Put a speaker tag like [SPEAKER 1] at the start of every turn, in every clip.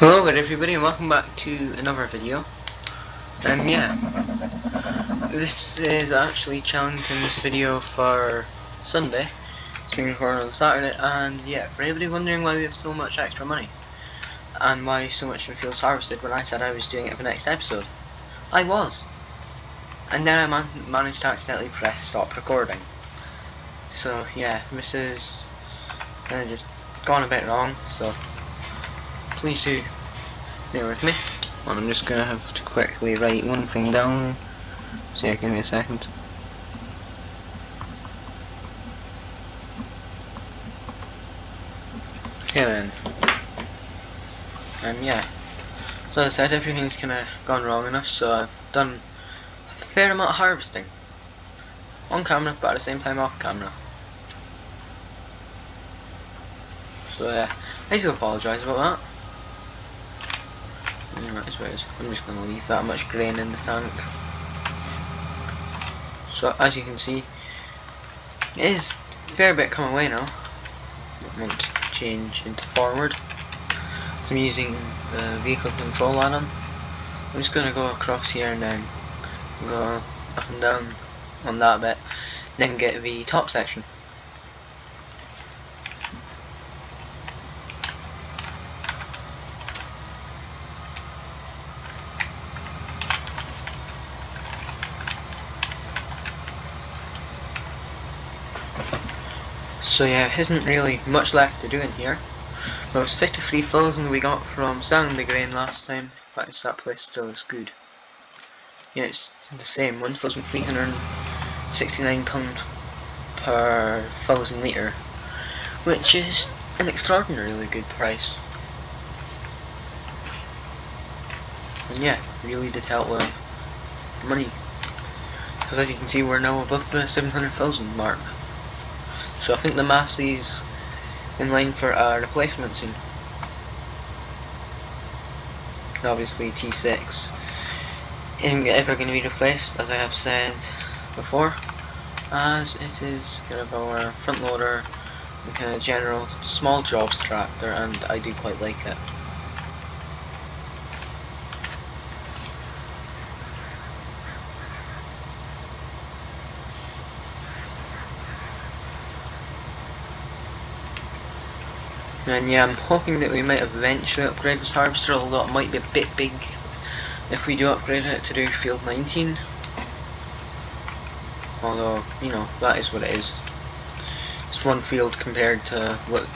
[SPEAKER 1] Hello there everybody and welcome back to another video. Yeah, this is actually Chellington's video for Sunday. It's being recorded on Saturday, and yeah, for anybody wondering why we have so much extra money and why so much of the field's harvested when I said I was doing it for the next episode, I was. And then I managed to accidentally press stop recording. So yeah, this is just gone a bit wrong, so please do bear with me. Well, I'm just gonna have to quickly write one thing down. So yeah, give me a second. Okay then. Yeah. So as I said, everything's kinda gone wrong enough, so I've done a fair amount of harvesting. On camera, but at the same time off camera. So yeah, I do apologise about that. I'm just gonna leave that much grain in the tank. So as you can see, it is a fair bit come away now. I want to change into forward. So I'm using the vehicle control on them. I'm just gonna go across here and then go up and down on that bit, then get the top section. So yeah, there isn't really much left to do in here. Well, it's 53,000 we got from selling the grain last time, but that place still is good. Yeah, it's the same, £1,369 per 1,000 litre, which is an extraordinarily good price. And yeah, really did help with money, because as you can see we're now above the 700,000 mark. So I think the Massey's in line for a replacement soon. Obviously T6 isn't ever going to be replaced, as I have said before, as it is kind of our front loader and kind of general small jobs tractor, and I do quite like it. And yeah, I'm hoping that we might eventually upgrade this harvester, although it might be a bit big if we do upgrade it to do field 19. Although, you know, that is what it is. It's one field compared to what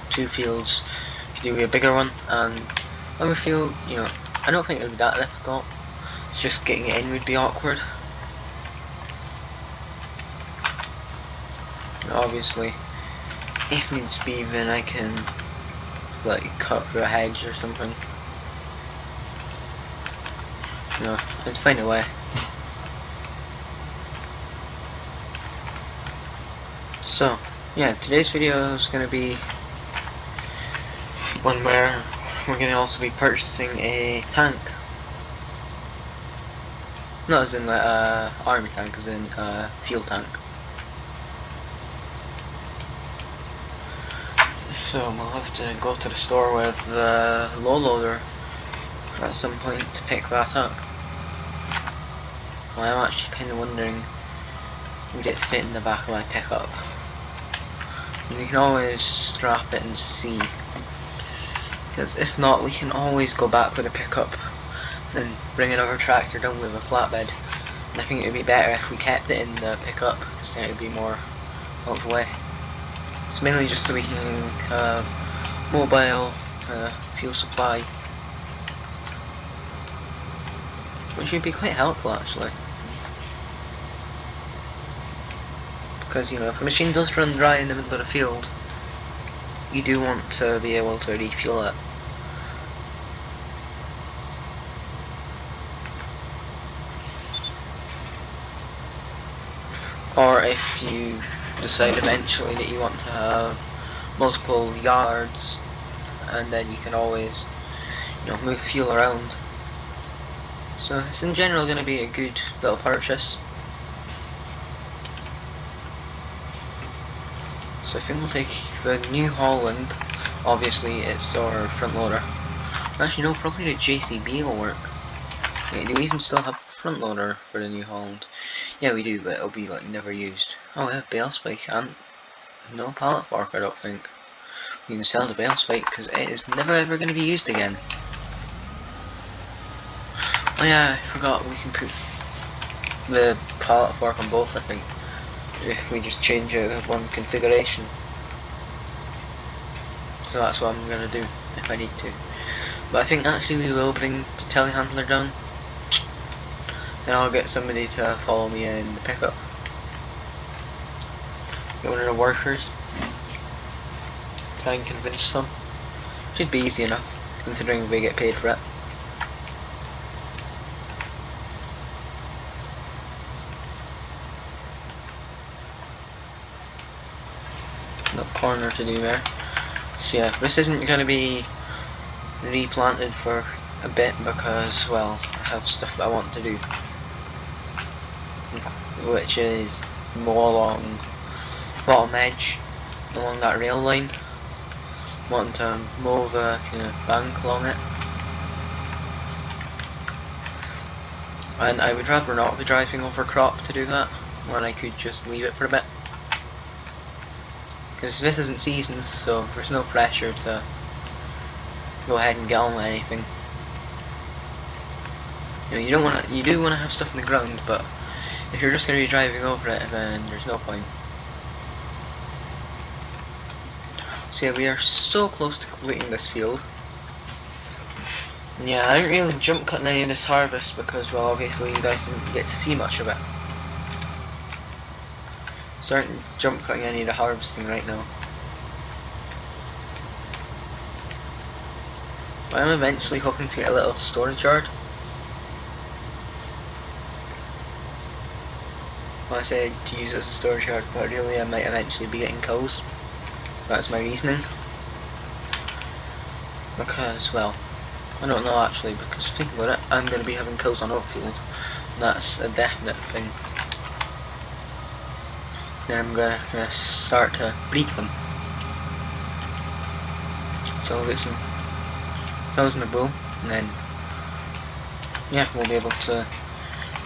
[SPEAKER 1] two fields if you do a bigger one, and other field, you know, I don't think it would be that difficult. It's just getting it in would be awkward. And obviously, if needs be, then I can like cut through a hedge or something. You know, I'd find a way. So, yeah, today's video is going to be one where we're going to also be purchasing a tank. Not as in like army tank, as in fuel tank. So we'll have to go to the store with the low loader at some point to pick that up. Well, I'm actually kind of wondering, would it fit in the back of my pickup? And we can always strap it and see, because if not, we can always go back with the pickup and bring another tractor down with a flatbed. And I think it would be better if we kept it in the pickup, because then it would be more out of the way. It's mainly just so we can have mobile fuel supply, which would be quite helpful actually. Because, you know, if a machine does run dry in the middle of the field, you do want to be able to refuel it. Or if you decide eventually that you want to have multiple yards, and then you can always, you know, move fuel around. So it's in general going to be a good little purchase. So I think we'll take the New Holland. Obviously it's our front loader. Actually no, probably the JCB will work. Wait, do we even still have a front loader for the New Holland? Yeah, we do, but it'll be like never used. Oh, we have bale spike and no pallet fork, I don't think. We can sell the bale spike because it is never ever going to be used again. Oh yeah, I forgot we can put the pallet fork on both, I think. If we just change one configuration. So that's what I'm going to do if I need to. But I think actually we will bring the telehandler down. Then I'll get somebody to follow me in the pickup. Get one of the workers. Try and convince them. Should be easy enough, considering we get paid for it. Got corner to do there. So yeah, this isn't going to be replanted for a bit because, well, I have stuff that I want to do. Which is mow along bottom edge, along that rail line. Wanting to mow the kind of bank along it. And I would rather not be driving over crop to do that, when I could just leave it for a bit. Because this isn't seasons, so there's no pressure to go ahead and get on with anything. You know, you do want to have stuff in the ground, but if you're just going to be driving over it, then there's no point. So yeah, we are so close to completing this field. And yeah, I didn't really jump cutting any of this harvest because, well, obviously you guys didn't get to see much of it. So I aren't jump cutting any of the harvesting right now. But I'm eventually hoping to get a little storage yard. Well, I said to use it as a storage yard, but really I might eventually be getting cows. That's my reasoning. Because, well, I don't know actually, because think about it, I'm going to be having cows on Oakfield. That's a definite thing. Then I'm going to start to breed them. So I'll get some cows in the bull, and then, yeah, we'll be able to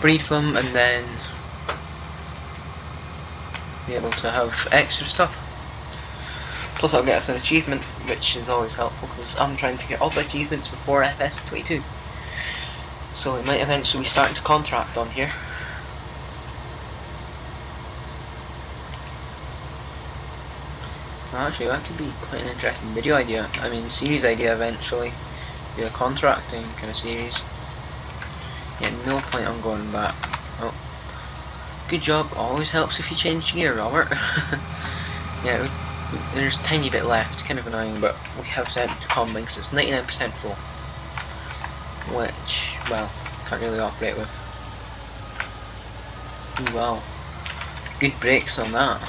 [SPEAKER 1] breed them, and then be able to have extra stuff. Plus I'll get us an achievement, which is always helpful, because I'm trying to get all the achievements before FS22. So we might eventually be starting to contract on here. Actually, that could be quite an interesting video idea. I mean, series idea eventually. Do a contracting kind of series. Yeah, no point on going back. Oh. Good job, always helps if you change gear, Robert. Yeah, there's a tiny bit left, kind of annoying, but we have to empty the combine because it's 99% full. Which, well, can't really operate with. Ooh, wow. Good brakes on that.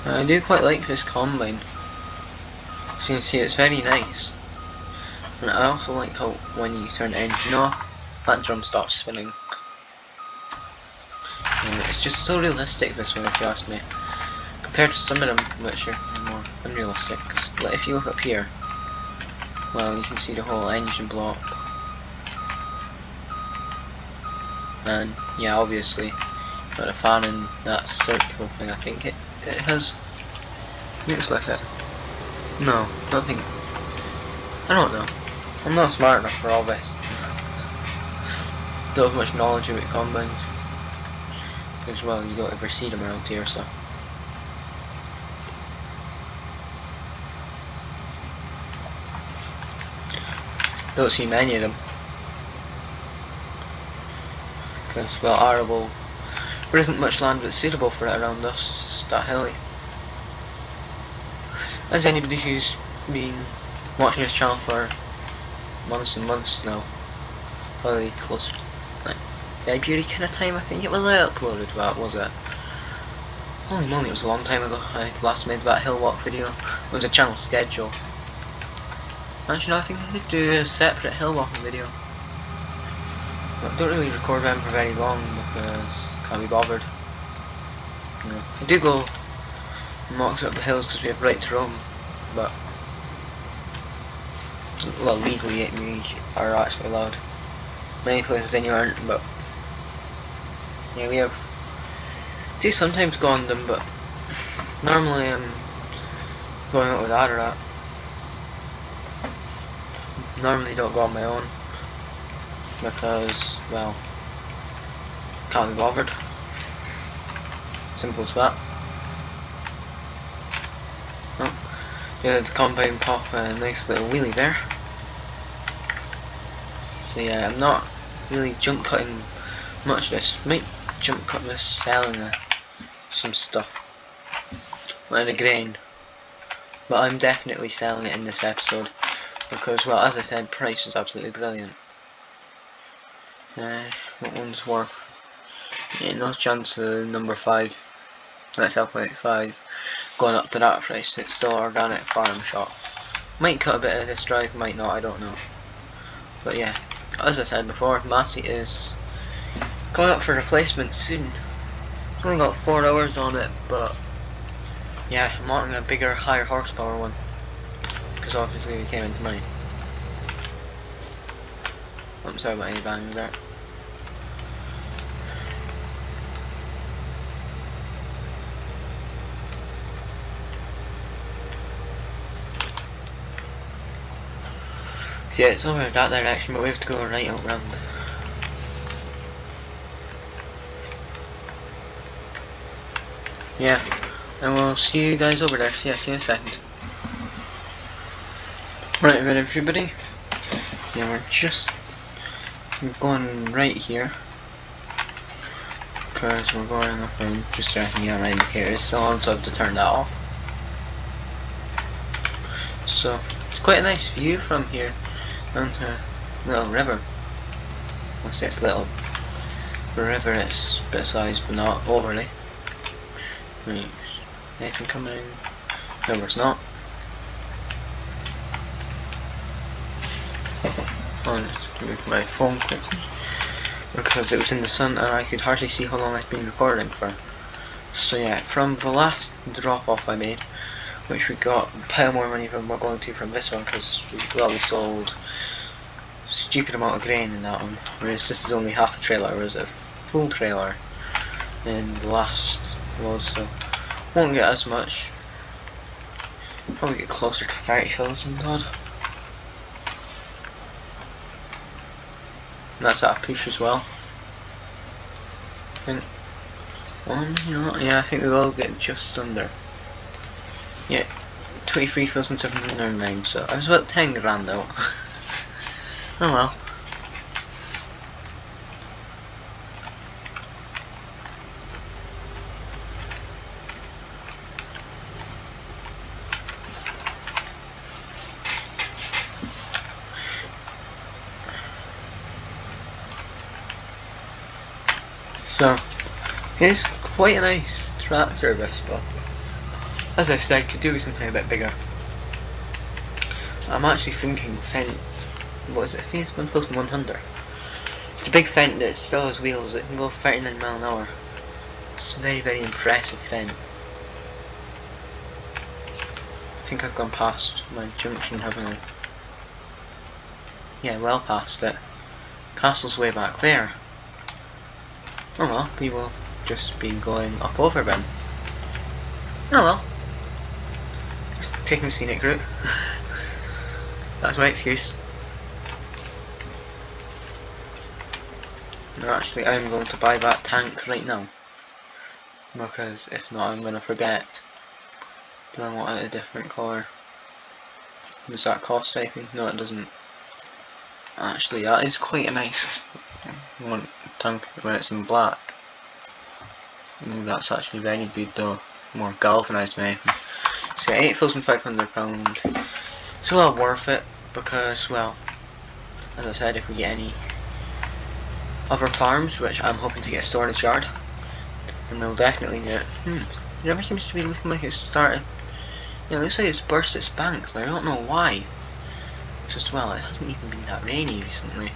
[SPEAKER 1] I do quite like this combine. As you can see, it's very nice. And I also like how when you turn the engine off, that drum stops spinning. And it's just so realistic, this one, if you ask me. Compared to some of them, which are more unrealistic. Because if you look up here, well, you can see the whole engine block. And yeah, obviously, got a fan and that circular thing. I think it has. Looks like it. No, don't think. I don't know. I'm not smart enough for all this. Don't have much knowledge about combines. Because, well, you don't ever see them around here, so. Don't see many of them. Because, well, arable. There isn't much land that's suitable for it around us. It's that hilly. As anybody who's been watching this channel for months and months now, probably closer to like February kind of time, I think it was uploaded, that was it? Holy moly, it was a long time ago I last made that hill walk video. It was a channel schedule. Actually, no, I think I could do a separate hill walking video. But I don't really record them for very long because I can't be bothered. You know, I do go and walk up the hills because we have right to roam, but well, legally we are actually allowed. Many places then you aren't, but yeah, we have. Do sometimes go on them, but normally I'm going out with Adarat. Normally don't go on my own because, well, can't be bothered. Simple as that. Oh, yeah, the combine pop a nice little wheelie there. So yeah, I'm not really jump cutting much this. Might jump cut this selling some stuff. Like a grain. But I'm definitely selling it in this episode. Because, well, as I said, price is absolutely brilliant. What one's worth? Yeah, no chance of number 5. That's ep15 going up to that price. It's still organic farm shop. Might cut a bit of this drive, might not, I don't know. But yeah, as I said before, Matty is going up for replacement soon. It's only got 4 hours on it, but yeah, I'm wanting a bigger, higher horsepower one. Because obviously we came into money. I'm sorry about any banging there. So yeah, it's over that direction, but we have to go right out round. Yeah, and we'll see you guys over there. So yeah, see you in a second. Right then everybody. Yeah, we're going right here. Because we're going up and just checking out my indicators still on, so I have to turn that off. So, it's quite a nice view from here down to a little river. Well, it's little river, it's a bit of size but not overly. Right, anything coming? No, it's not. I'll just move my phone quickly because it was in the sun and I could hardly see how long I've been recording for. So yeah, from the last drop off I made, which we got a pile more money than we're going to from this one because we sold a stupid amount of grain in that one, whereas this is only half a trailer, whereas a full trailer in the last load, so won't get as much. Probably get closer to 30,000 odd. And that's at a push as well. I think yeah, I think we will get just under. Yeah, 23,709, so I was about 10 grand out. Oh well. So, it's quite a nice tractor this, but as I said, could do with something a bit bigger. I'm actually thinking Fent, what is it, I think it's 1100. It's the big Fent that still has wheels, it can go 39 miles an hour. It's a very, very impressive Fent. I think I've gone past my junction, haven't I? Yeah, well past it. Castle's way back there. Oh well, we will just be going up over then. Oh well. Just taking the scenic route. That's my excuse. No, actually I'm going to buy that tank right now. Because if not I'm going to forget. Do I want it a different colour? Does that cost anything? No, it doesn't. Actually that is quite a nice one tank when it's in black. That's actually very good though. More galvanised than anything. So yeah, £8,500. It's well worth it because, well, as I said, if we get any other farms, which I'm hoping to get a storage yard, then we'll definitely get It never seems to be looking like it's started. It looks like it's burst its banks, and I don't know why. Just, well, it hasn't even been that rainy recently.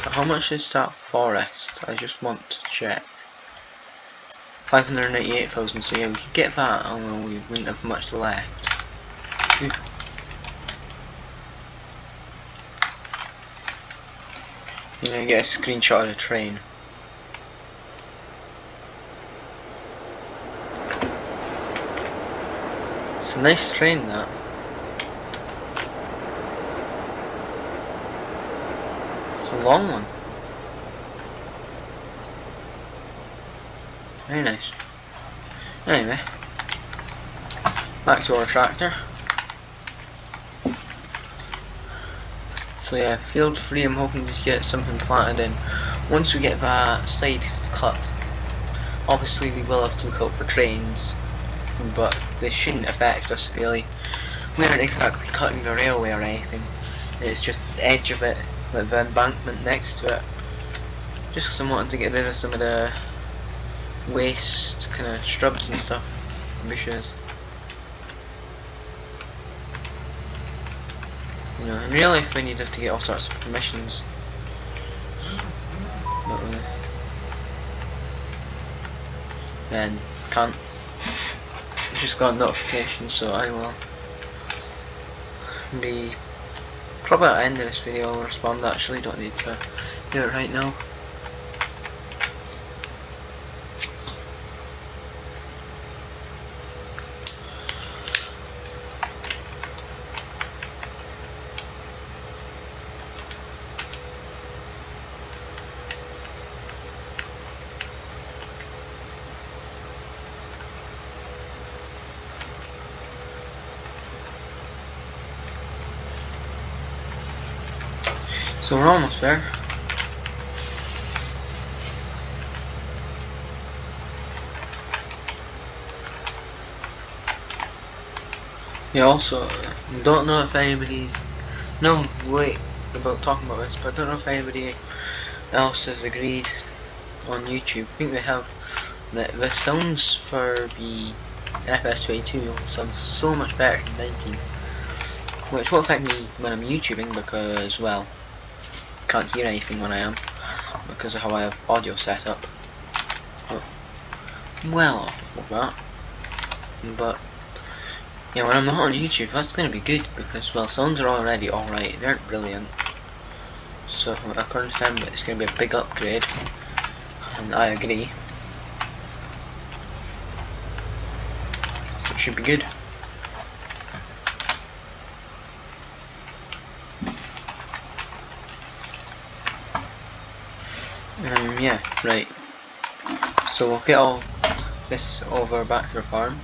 [SPEAKER 1] But how much is that forest? I just want to check. 598,000, so yeah, we could get that, although we wouldn't have much left. Ooh. You know, get a screenshot of the train. It's a nice train, that. It's a long one. Very nice. Anyway, back to our tractor. So yeah, field 3, I'm hoping to get something planted in. Once we get that side cut, obviously we will have to look out for trains, but they shouldn't affect us really. We aren't exactly cutting the railway or anything. It's just the edge of it, like the embankment next to it. Just because I'm wanting to get rid of some of the waste kind of shrubs and stuff, bushes. You know, in real life we need to get all sorts of permissions. But then can't. Just got a notification, so I will be probably at the end of this video I'll respond. Actually, don't need to do it right now. So we're almost there. Yeah, also, don't know if anybody's... No, I'm late about talking about this, but I don't know if anybody else has agreed on YouTube. I think they have that the sounds for the FS22 sound so much better than 19, which will affect me when I'm YouTubing because, well, can't hear anything when I am because of how I have audio set up. But well off of that. But yeah, when I'm not on YouTube, that's going to be good because, well, sounds are already alright. They aren't brilliant. So according to them, it's going to be a big upgrade, and I agree. So it should be good. Yeah, right. So we'll get all this over back to the farm.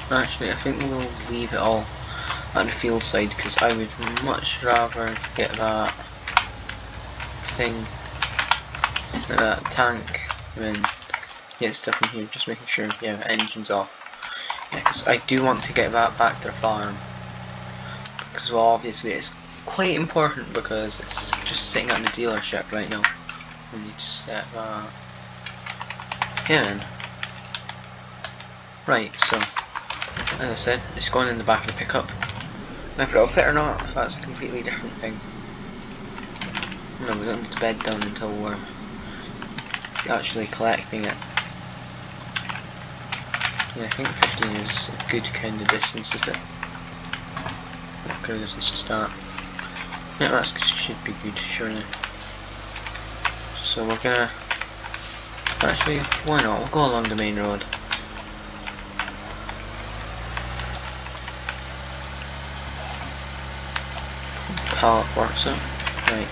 [SPEAKER 1] Actually, I think we'll leave it all at the field side because I would much rather get that thing, that tank, than get stuff in here. Just making sure, yeah, the engine's off. Yeah, because I do want to get that back to the farm. Because, well, obviously it's quite important because it's just sitting at the dealership right now. We need to set that. Yeah, man. Right, so, as I said, it's going in the back of the pickup. Now, if it'll fit or not, that's a completely different thing. No, we don't need to bed down until we're actually collecting it. Yeah, I think 15 is a good kind of distance, is it? What kind of distance to start? Yeah, that should be good, surely. So we're gonna... Actually, why not? We'll go along the main road. Pallet works out. Right.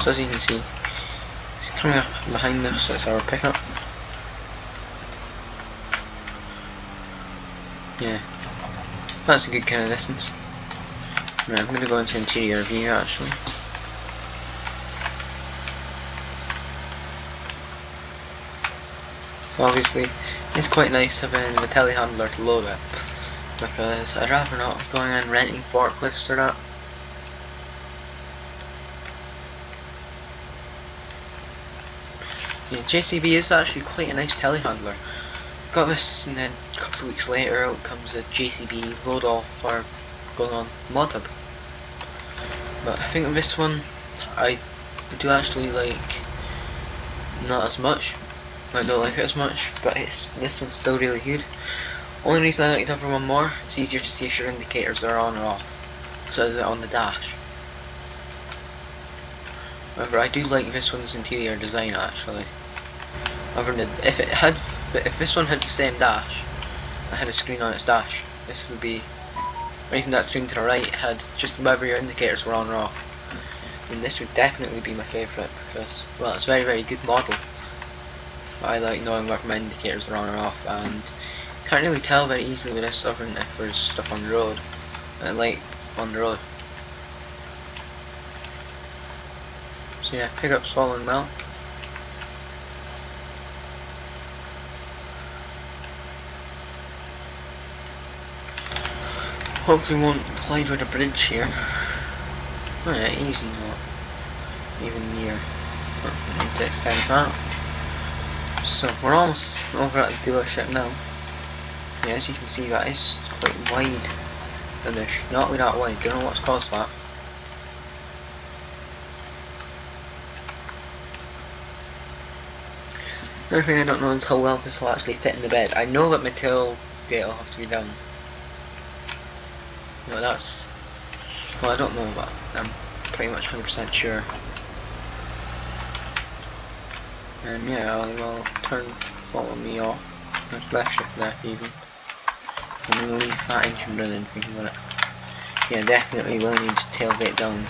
[SPEAKER 1] So as you can see, it's coming up behind us, that's our pickup. Yeah. That's a good kind of distance. Right, I'm gonna go into interior view actually. So obviously, it's quite nice having the telehandler to load it. because I'd rather not be going and renting forklifts or that. Yeah, JCB is actually quite a nice telehandler. Got this, and then a couple of weeks later out comes a JCB load off for going on mod hub. But I think this one I do actually like not as much. I don't like it as much, but this one's still really good. Only reason I like the other one more, it's easier to see if your indicators are on or off, so is it on the dash. However, I do like this one's interior design actually. Other than if this one had the same dash, I had a screen on its dash, this would be, or even that screen to the right had just whether your indicators were on or off. And this would definitely be my favourite because, well, it's a very, very good model. But I like knowing whether my indicators are on or off, and can't really tell very easily with this other than if there's stuff on the road. Light on the road. So yeah, pickup's following well. Hopefully won't collide with a bridge here. Oh yeah, easy not. Even near. I need to extend that. So we're almost over at the dealership now. Yeah, as you can see that is quite wide. And it's not really that wide, don't know what's caused that. The only thing I don't know is how well this will actually fit in the bed. I know that my tailgate will have to be down. No, that's... well, I don't know, but I'm pretty much 100% sure. And yeah, I will follow me off. There's left shift left even. I'm going to leave that engine running thinking about it. Yeah, definitely will need tailgate down.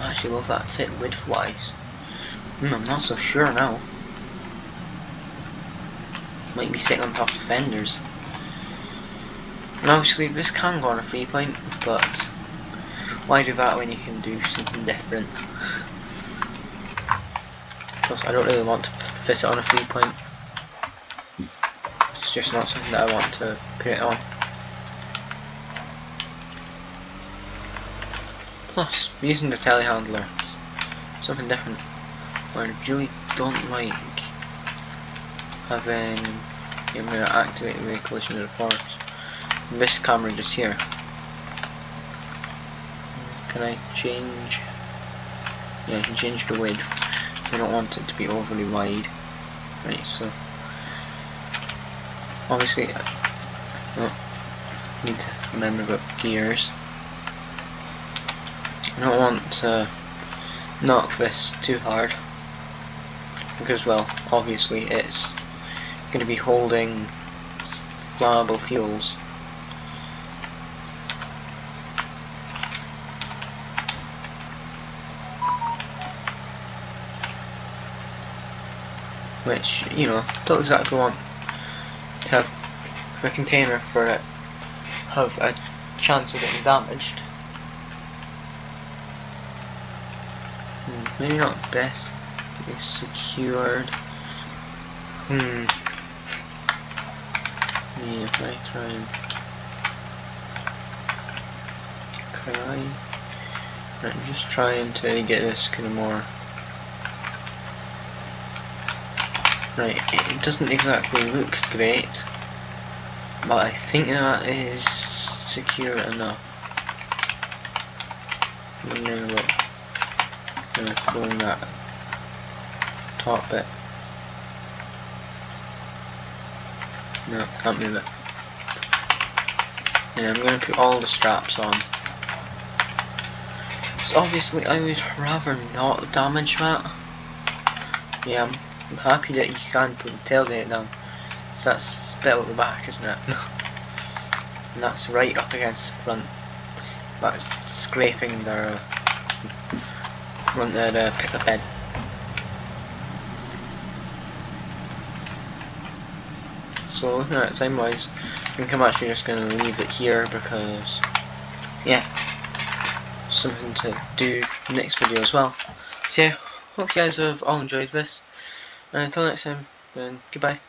[SPEAKER 1] Actually, will that fit width wise? I'm not so sure now. Might be sitting on top of the fenders. And obviously this can go on a 3-point, but why do that when you can do something different? Plus I don't really want to fit it on a 3-point. It's just not something that I want to put it on. Plus, using the telehandler, something different. I really don't like having, I'm going to activate the collision reports. This camera just here. Can I change? Yeah, I can change the width. I don't want it to be overly wide. Right, so obviously I need to remember about gears. I don't want to knock this too hard because, well, obviously it's going to be holding flammable fuels. Which, you know, don't exactly want to have a container for it have a chance of getting damaged. Maybe not best to be secured. Yeah, if I try and... Can I? Right, I'm just trying to get this kind of more... Right, it doesn't exactly look great, but I think that is secure enough. I'm wondering about pulling that top bit. No, can't move it. Yeah, I'm going to put all the straps on. So obviously I would rather not damage that. Yeah, I'm happy that you can put the tailgate down. So that's a bit at the back, isn't it? And that's right up against the front. That's scraping the front of the pickup bed. So looking at it time wise, I think I'm actually just going to leave it here because, yeah, something to do next video as well. So yeah, hope you guys have all enjoyed this, and until next time, then goodbye.